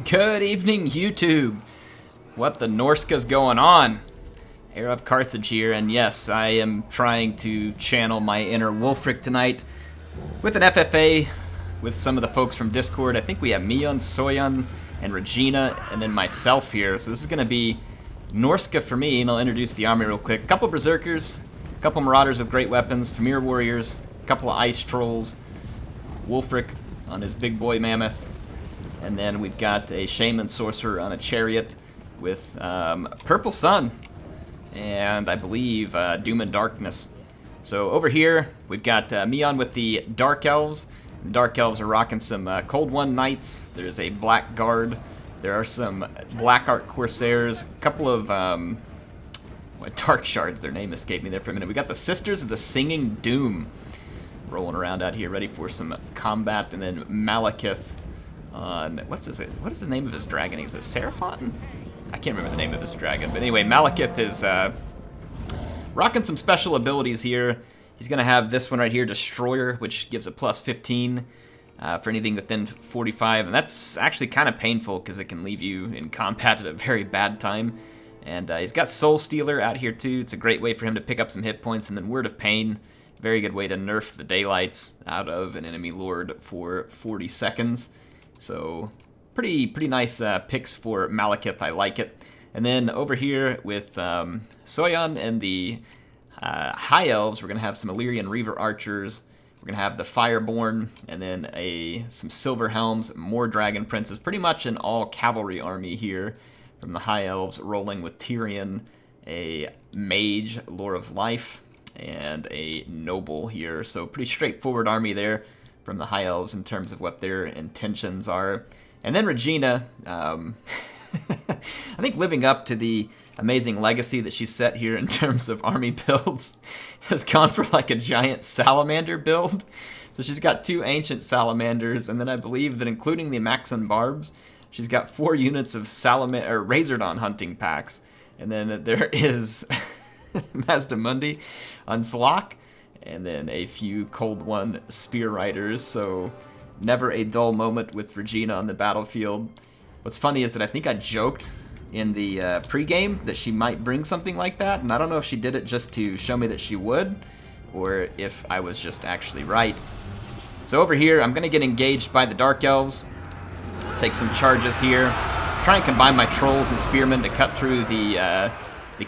Good evening, YouTube. What the Norska's going on? HeirofCarthage here, and yes, I am trying to channel my inner Wulfric tonight with an FFA with some of the folks from Discord. I think we have Mion, Soyan, and Regina, and then myself here. So this is going to be Norska for me, and I'll introduce the army real quick. A couple Berserkers, a couple Marauders with great weapons, Famir Warriors, a couple of Ice Trolls, Wulfric on his big boy Mammoth, and then we've got a Shaman Sorcerer on a Chariot with Purple Sun, and I believe Doom and Darkness. So over here, we've got Mion with the Dark Elves. The Dark Elves are rocking some Cold One Knights. There's a Black Guard. There are some Black Art Corsairs. A couple of Dark Shards, their name escaped me there for a minute. We got the Sisters of the Singing Doom rolling around out here, ready for some combat. And then Malekith on, what is the name of his dragon? Is it Seraphon? I can't remember the name of his dragon. But anyway, Malekith is rocking some special abilities here. He's going to have this one right here, Destroyer, which gives a plus 15 for anything within 45. And that's actually kind of painful because it can leave you in combat at a very bad time. And he's got Soul Stealer out here too. It's a great way for him to pick up some hit points. And then Word of Pain, very good way to nerf the daylights out of an enemy lord for 40 seconds. So pretty nice picks for Malekith. I like it. And then over here with Soyan and the High Elves, we're going to have some Illyrian Reaver Archers. We're going to have the Fireborn, and then some Silver Helms, more Dragon Princes. Pretty much an all-cavalry army here from the High Elves, rolling with Tyrion, a Mage, Lore of Life, and a Noble here. So pretty straightforward army there from the High Elves in terms of what their intentions are. And then Regina, I think living up to the amazing legacy that she set here in terms of army builds, has gone for like a giant salamander build. So she's got 2 ancient salamanders, and then I believe that including the Maxon Barbs, she's got 4 units of Razordon hunting packs. And then there is Mazdamundi on Slock, and then a few Cold One Spear Riders. So never a dull moment with Regina on the battlefield. What's funny is that I think I joked in the pregame that she might bring something like that, and I don't know if she did it just to show me that she would, or if I was just actually right. So over here, I'm going to get engaged by the Dark Elves, take some charges here, try and combine my Trolls and Spearmen to cut through the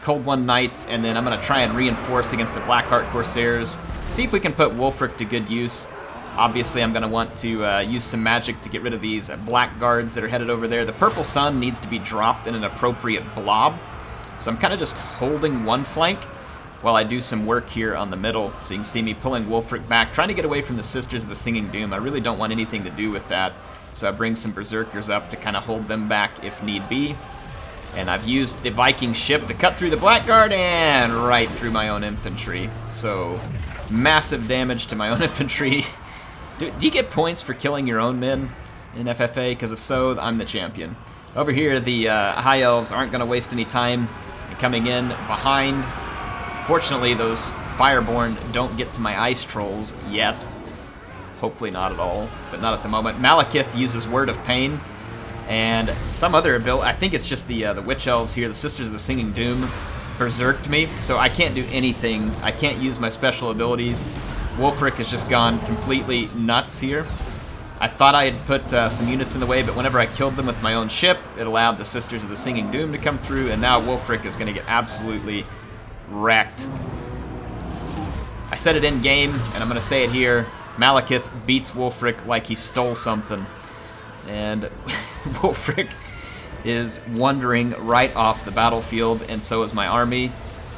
Cold One Knights, and then I'm going to try and reinforce against the Black Art Corsairs, see if we can put Wulfric to good use. Obviously, I'm going to want to use some magic to get rid of these Black Guards that are headed over there. The Purple Sun needs to be dropped in an appropriate blob, so I'm kind of just holding one flank while I do some work here on the middle. So you can see me pulling Wulfric back, trying to get away from the Sisters of the Singing Doom. I really don't want anything to do with that, so I bring some Berserkers up to kind of hold them back if need be. And I've used the Viking ship to cut through the Blackguard and right through my own infantry. So massive damage to my own infantry. Do you get points for killing your own men in FFA? Because if so, I'm the champion. Over here, the High Elves aren't going to waste any time coming in behind. Fortunately, those Fireborn don't get to my Ice Trolls yet. Hopefully not at all, but not at the moment. Malekith uses Word of Pain, and some other ability. I think it's just the Witch Elves here, the Sisters of the Singing Doom, berserked me, so I can't do anything. I can't use my special abilities. Wulfric has just gone completely nuts here. I thought I had put some units in the way, but whenever I killed them with my own ship, it allowed the Sisters of the Singing Doom to come through, and now Wulfric is going to get absolutely wrecked. I said it in game, and I'm going to say it here. Malekith beats Wulfric like he stole something. And Wulfric is wandering right off the battlefield, and so is my army.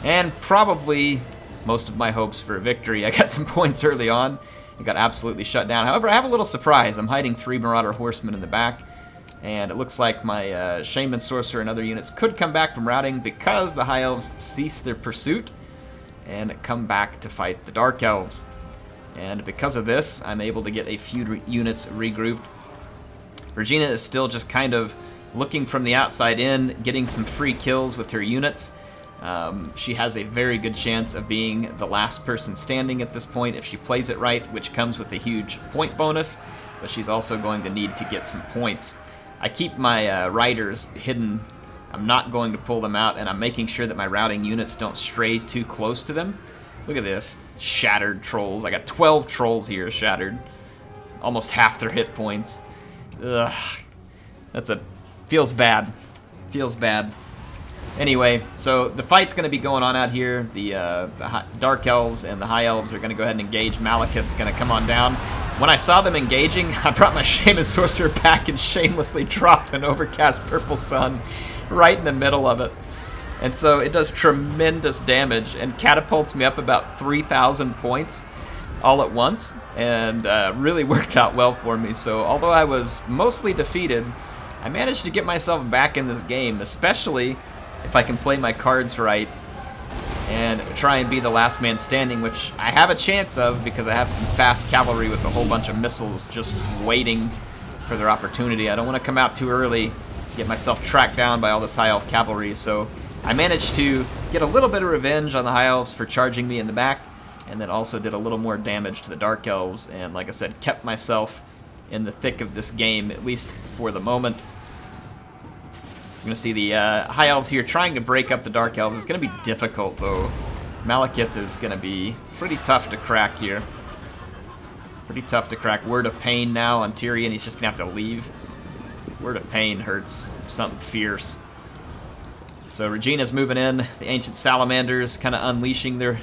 And probably most of my hopes for a victory. I got some points early on. I got absolutely shut down. However, I have a little surprise. I'm hiding 3 Marauder Horsemen in the back, and it looks like my Shaman Sorcerer and other units could come back from routing because the High Elves cease their pursuit and come back to fight the Dark Elves. And because of this, I'm able to get a few units regrouped. Regina is still just kind of looking from the outside in, getting some free kills with her units. She has a very good chance of being the last person standing at this point if she plays it right, which comes with a huge point bonus, but she's also going to need to get some points. I keep my riders hidden. I'm not going to pull them out, and I'm making sure that my routing units don't stray too close to them. Look at this. Shattered trolls. I got 12 trolls here shattered. Almost half their hit points. Ugh. Feels bad. Feels bad. Anyway, so the fight's going to be going on out here. The Dark Elves and the High Elves are going to go ahead and engage. Malekith's going to come on down. When I saw them engaging, I brought my Shaman Sorcerer back and shamelessly dropped an Overcast Purple Sun right in the middle of it. And so it does tremendous damage and catapults me up about 3,000 points all at once, and really worked out well for me. So although I was mostly defeated, I managed to get myself back in this game, especially if I can play my cards right and try and be the last man standing, which I have a chance of because I have some fast cavalry with a whole bunch of missiles just waiting for their opportunity. I don't want to come out too early, get myself tracked down by all this High Elf cavalry, so I managed to get a little bit of revenge on the High Elves for charging me in the back, and then also did a little more damage to the Dark Elves, and like I said, kept myself in the thick of this game, at least for the moment. You're going to see the High Elves here trying to break up the Dark Elves. It's going to be difficult, though. Malekith is going to be pretty tough to crack here. Pretty tough to crack. Word of Pain now on Tyrion. He's just going to have to leave. Word of Pain hurts something fierce. So Regina's moving in. The Ancient Salamanders kind of unleashing their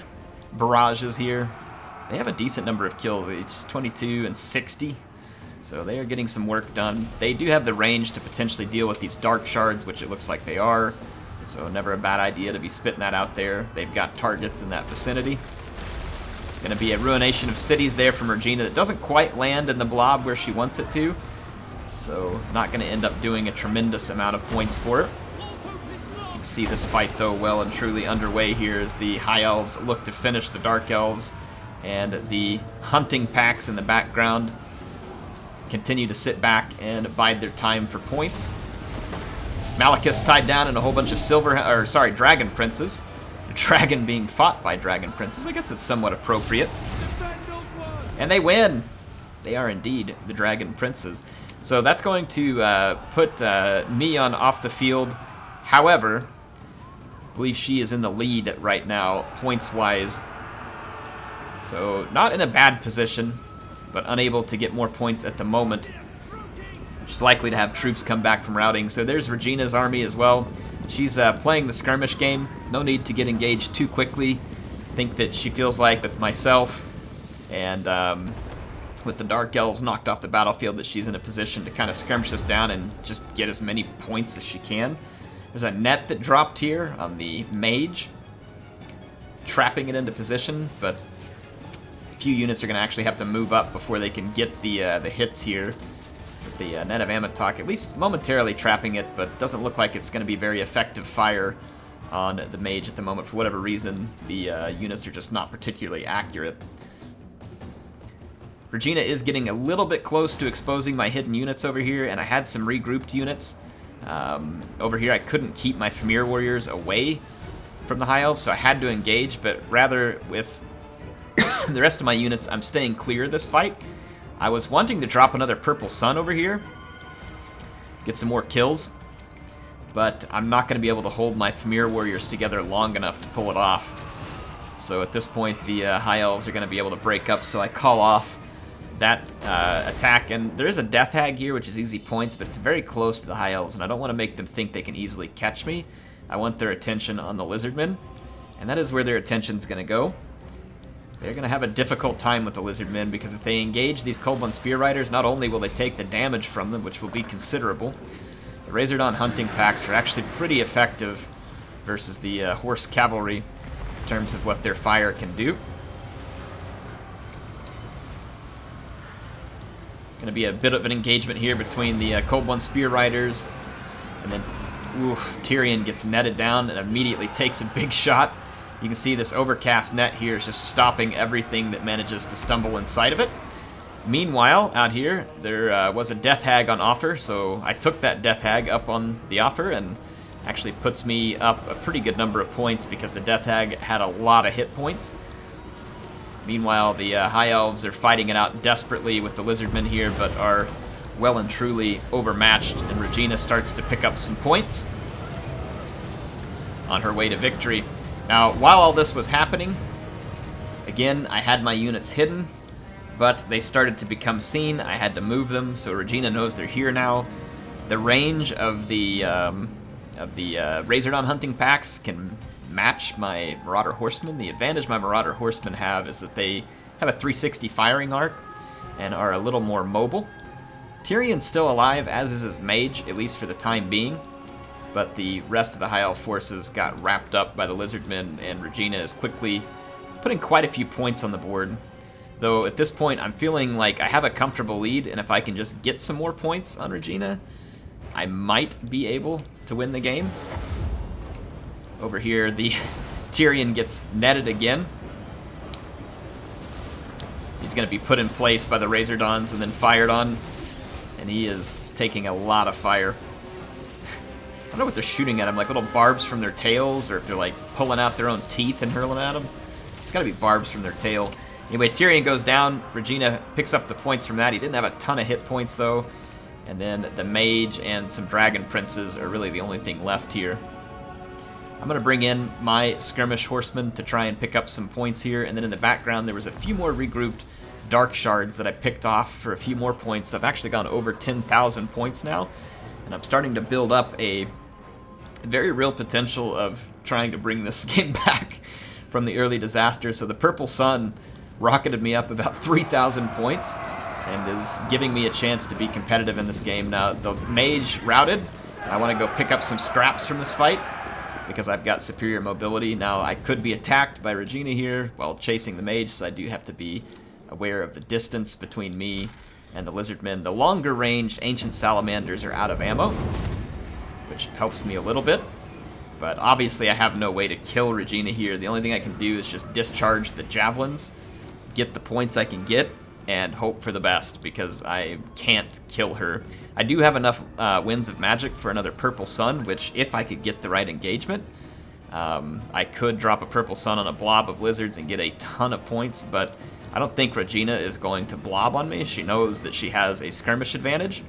barrages here. They have a decent number of kills. It's 22 and 60. So they are getting some work done. They do have the range to potentially deal with these dark shards, which it looks like they are. So never a bad idea to be spitting that out there. They've got targets in that vicinity. Going to be a ruination of cities there from Regina that doesn't quite land in the blob where she wants it to. So not going to end up doing a tremendous amount of points for it. You can see this fight, though, well and truly underway here as the High Elves look to finish the Dark Elves. And the hunting packs in the background continue to sit back and bide their time for points. Malekith's tied down in a whole bunch of dragon princes. A dragon being fought by dragon princes. I guess it's somewhat appropriate. And they win. They are indeed the dragon princes. So that's going to put Neon off the field. However, I believe she is in the lead right now, points-wise. So not in a bad position, but unable to get more points at the moment. She's likely to have troops come back from routing. So there's Regina's army as well. She's playing the skirmish game. No need to get engaged too quickly. I think that she feels like with myself and with the Dark Elves knocked off the battlefield that she's in a position to kind of skirmish us down and just get as many points as she can. There's a net that dropped here on the mage, trapping it into position, but few units are going to actually have to move up before they can get the hits here with the Net of Amatok, at least momentarily trapping it, but doesn't look like it's going to be very effective fire on the mage at the moment. For whatever reason, the units are just not particularly accurate. Regina is getting a little bit close to exposing my hidden units over here, and I had some regrouped units. Over here I couldn't keep my Famir Warriors away from the High Elves, so I had to engage, but rather with the rest of my units, I'm staying clear of this fight. I was wanting to drop another Purple Sun over here, get some more kills, but I'm not going to be able to hold my Famir Warriors together long enough to pull it off. So at this point, the High Elves are going to be able to break up, so I call off that attack. And there is a Death Hag here, which is easy points, but it's very close to the High Elves, and I don't want to make them think they can easily catch me. I want their attention on the Lizardmen, and that is where their attention's going to go. They're going to have a difficult time with the Lizardmen, because if they engage these Cold One Spear Riders, not only will they take the damage from them, which will be considerable, the Razordon hunting packs are actually pretty effective versus the Horse Cavalry in terms of what their fire can do. Going to be a bit of an engagement here between the Cold One Spear Riders, and then Tyrion gets netted down and immediately takes a big shot. You can see this overcast net here is just stopping everything that manages to stumble inside of it. Meanwhile, out here, there was a Death Hag on offer, so I took that Death Hag up on the offer, and actually puts me up a pretty good number of points because the Death Hag had a lot of hit points. Meanwhile, the High Elves are fighting it out desperately with the Lizardmen here, but are well and truly overmatched, and Regina starts to pick up some points on her way to victory. Now, while all this was happening, again, I had my units hidden, but they started to become seen. I had to move them, so Regina knows they're here now. The range of the Razordon hunting packs can match my Marauder Horsemen. The advantage my Marauder Horsemen have is that they have a 360 firing arc and are a little more mobile. Tyrion's still alive, as is his mage, at least for the time being, but the rest of the High Elf forces got wrapped up by the Lizardmen, and Regina is quickly putting quite a few points on the board. Though at this point, I'm feeling like I have a comfortable lead, and if I can just get some more points on Regina, I might be able to win the game. Over here, the Tyrion gets netted again. He's going to be put in place by the Razordons and then fired on, and he is taking a lot of fire. I don't know what they're shooting at him, like little barbs from their tails, or if they're like pulling out their own teeth and hurling at him. It's got to be barbs from their tail. Anyway, Tyrion goes down. Regina picks up the points from that. He didn't have a ton of hit points, though. And then the mage and some dragon princes are really the only thing left here. I'm going to bring in my skirmish horsemen to try and pick up some points here. And then in the background, there was a few more regrouped dark shards that I picked off for a few more points. I've actually gone over 10,000 points now. And I'm starting to build up a very real potential of trying to bring this game back from the early disaster. So the Purple Sun rocketed me up about 3,000 points and is giving me a chance to be competitive in this game. Now, the mage routed. I want to go pick up some scraps from this fight because I've got superior mobility. Now, I could be attacked by Regina here while chasing the mage, so I do have to be aware of the distance between me and the Lizardmen. The longer range ancient salamanders are out of ammo, which helps me a little bit. But obviously I have no way to kill Regina here. The only thing I can do is just discharge the javelins, get the points I can get, and hope for the best, because I can't kill her. I do have enough winds of magic for another Purple Sun, which if I could get the right engagement, I could drop a Purple Sun on a blob of lizards and get a ton of points, but I don't think Regina is going to blob on me. She knows that she has a skirmish advantage,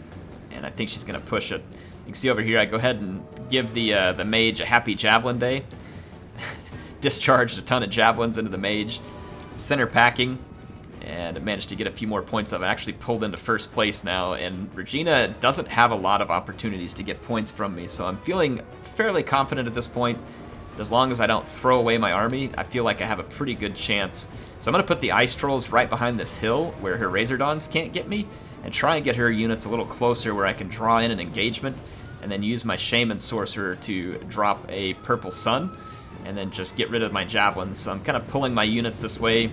and I think she's going to push it. You can see over here, I go ahead and give the mage a happy javelin day. Discharged a ton of javelins into the mage. Center packing, and managed to get a few more points of it. Actually pulled into first place now, and Regina doesn't have a lot of opportunities to get points from me, so I'm feeling fairly confident at this point. As long as I don't throw away my army, I feel like I have a pretty good chance. So I'm going to put the ice trolls right behind this hill where her Razordons can't get me, and try and get her units a little closer where I can draw in an engagement, and then use my Shaman Sorcerer to drop a Purple Sun, and then just get rid of my javelins. So I'm kind of pulling my units this way.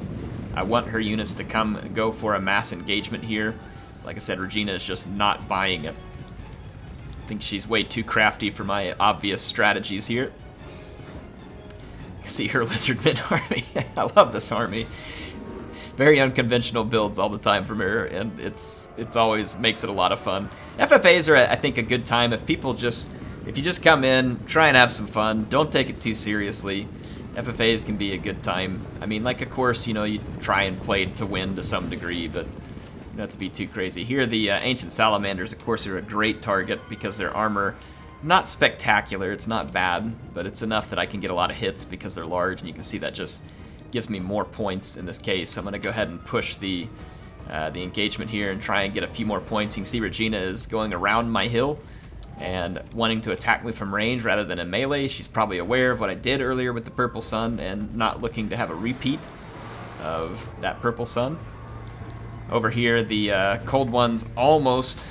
I want her units to come go for a mass engagement here. Like I said, Regina is just not buying it. I think she's way too crafty for my obvious strategies here. See her Lizardmen army. I love this army. Very unconventional builds all the time from her, and it's always makes it a lot of fun. FFAs are, I think, a good time if you just come in, try and have some fun, don't take it too seriously. FFAs can be a good time. I mean, like, of course, you know, you try and play to win to some degree, but not to be too crazy. Here, the Ancient Salamanders, of course, are a great target because their armor, not spectacular, it's not bad, but it's enough that I can get a lot of hits because they're large, and you can see that just gives me more points in this case. So I'm going to go ahead and push the engagement here and try and get a few more points. You can see Regina is going around my hill and wanting to attack me from range rather than in melee. She's probably aware of what I did earlier with the Purple Sun and not looking to have a repeat of that Purple Sun. Over here, the Cold Ones almost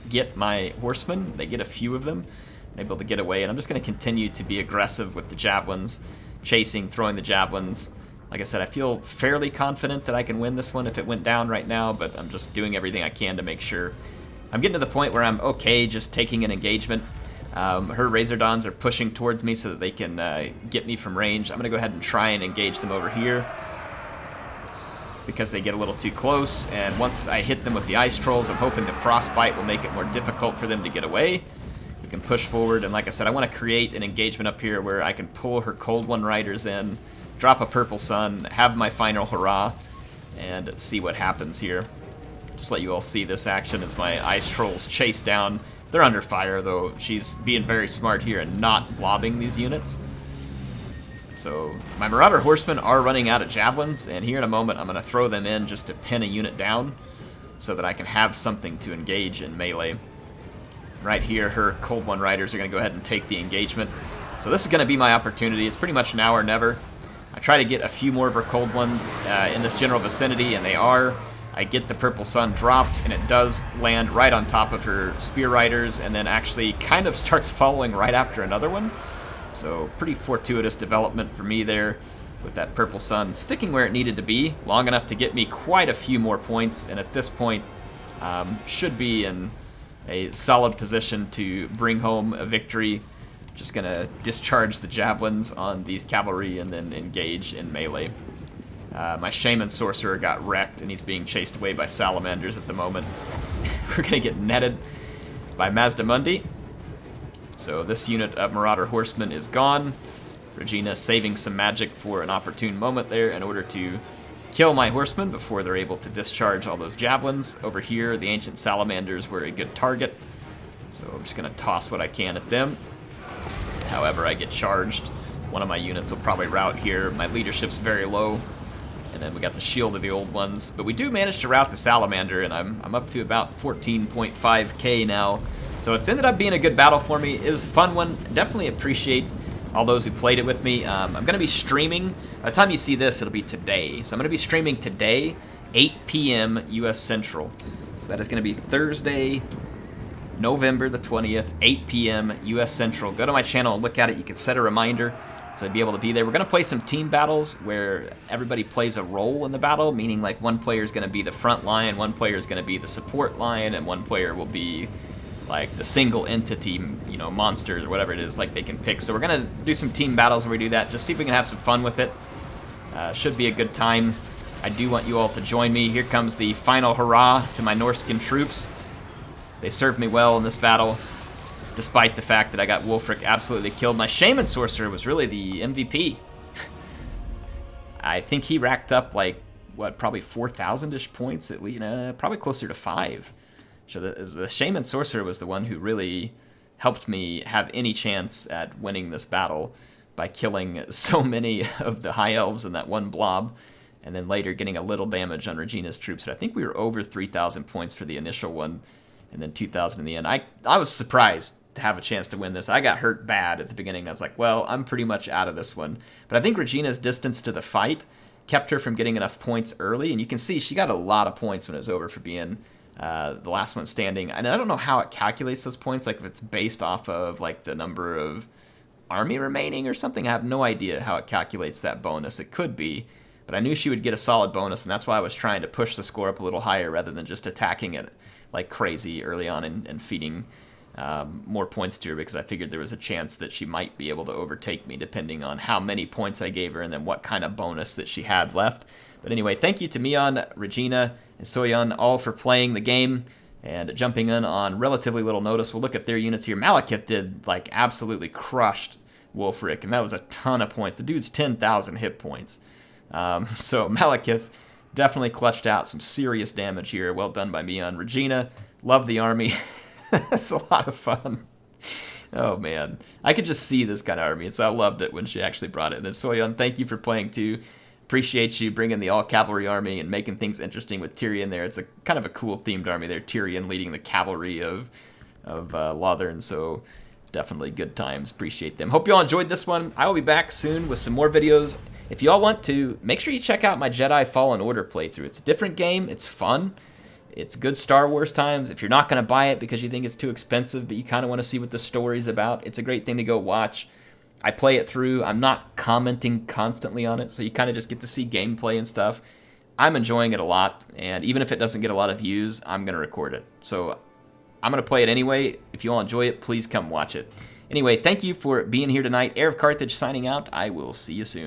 get my horsemen. They get a few of them. I'm able to get away, and I'm just going to continue to be aggressive with the javelins, chasing, throwing the javelins. Like I said, I feel fairly confident that I can win this one if it went down right now, but I'm just doing everything I can to make sure. I'm getting to the point where I'm okay just taking an engagement. Her Razordons are pushing towards me so that they can get me from range. I'm going to go ahead and try and engage them over here because they get a little too close, and once I hit them with the Ice Trolls, I'm hoping the Frostbite will make it more difficult for them to get away. We can push forward, and like I said, I want to create an engagement up here where I can pull her Cold One Riders in, drop a Purple Sun, have my final hurrah, and see what happens here. just let you all see this action as my ice trolls chase down. They're under fire, though. She's being very smart here and not lobbing these units. So my Marauder Horsemen are running out of javelins, and here in a moment I'm going to throw them in just to pin a unit down so that I can have something to engage in melee. Right here, her Cold One Riders are going to go ahead and take the engagement. So this is going to be my opportunity. It's pretty much now or never. I try to get a few more of her Cold Ones in this general vicinity, and they are. I get the Purple Sun dropped, and it does land right on top of her Spear Riders, and then actually kind of starts following right after another one. So pretty fortuitous development for me there with that Purple Sun sticking where it needed to be, long enough to get me quite a few more points, and at this point should be in a solid position to bring home a victory. Just going to discharge the javelins on these cavalry and then engage in melee. My Shaman Sorcerer got wrecked, and he's being chased away by Salamanders at the moment. We're going to get netted by Mazdamundi. So this unit of Marauder Horsemen is gone. Regina saving some magic for an opportune moment there in order to kill my horsemen before they're able to discharge all those javelins. Over here, the Ancient Salamanders were a good target, so I'm just going to toss what I can at them. However, I get charged. One of my units will probably rout here. My leadership's very low. And then we got the shield of the old ones. But we do manage to rout the Salamander, and I'm up to about 14.5k now. So it's ended up being a good battle for me. It was a fun one. Definitely appreciate all those who played it with me. I'm going to be streaming. By the time you see this, it'll be today. So I'm going to be streaming today, 8 p.m. U.S. Central. So that is going to be Thursday, November the 20th, 8 p.m. U.S. Central. Go to my channel and look at it. You can set a reminder so I'd be able to be there. We're going to play some team battles where everybody plays a role in the battle, meaning like one player is going to be the front line, one player is going to be the support line, and one player will be like the single entity, you know, monsters or whatever it is like they can pick. So we're going to do some team battles where we do that. Just see if we can have some fun with it. Should be a good time. I do want you all to join me. Here comes the final hurrah to my Norscan troops. They served me well in this battle, despite the fact that I got Wulfric absolutely killed. My Shaman Sorcerer was really the MVP. I think he racked up like, what, probably 4,000-ish points, at least, probably closer to 5. So the Shaman Sorcerer was the one who really helped me have any chance at winning this battle by killing so many of the High Elves in that one blob, and then later getting a little damage on Regina's troops. But I think we were over 3,000 points for the initial one, and then 2,000 in the end. I was surprised to have a chance to win this. I got hurt bad at the beginning. I was like, well, I'm pretty much out of this one. But I think Regina's distance to the fight kept her from getting enough points early, and you can see she got a lot of points when it was over for being the last one standing. And I don't know how it calculates those points, like if it's based off of like the number of army remaining or something. I have no idea how it calculates that bonus. It could be, but I knew she would get a solid bonus, and that's why I was trying to push the score up a little higher rather than just attacking it like crazy early on and feeding more points to her, because I figured there was a chance that she might be able to overtake me depending on how many points I gave her and then what kind of bonus that she had left. But anyway, thank you to Mion, Regina, and Soyeon all for playing the game and jumping in on relatively little notice. We'll look at their units here. Malekith did like absolutely crushed Wulfric, and that was a ton of points. The dude's 10,000 hit points. So Malekith definitely clutched out some serious damage here. Well done by Mion. Regina, love the army. It's a lot of fun. Oh man, I could just see this kind of army, and so I loved it when she actually brought it. And then Soyeon, thank you for playing too. Appreciate you bringing the all-cavalry army and making things interesting with Tyrion there. It's a kind of a cool themed army there. Tyrion leading the cavalry of Lothern, so definitely good times. Appreciate them. Hope you all enjoyed this one. I will be back soon with some more videos. If you all want to, make sure you check out my Jedi Fallen Order playthrough. It's a different game. It's fun. It's good Star Wars times. If you're not going to buy it because you think it's too expensive, but you kind of want to see what the story's about, it's a great thing to go watch. I play it through. I'm not commenting constantly on it, so you kind of just get to see gameplay and stuff. I'm enjoying it a lot, and even if it doesn't get a lot of views, I'm going to record it. So I'm going to play it anyway. If you all enjoy it, please come watch it. Anyway, thank you for being here tonight. HeirofCarthage signing out. I will see you soon.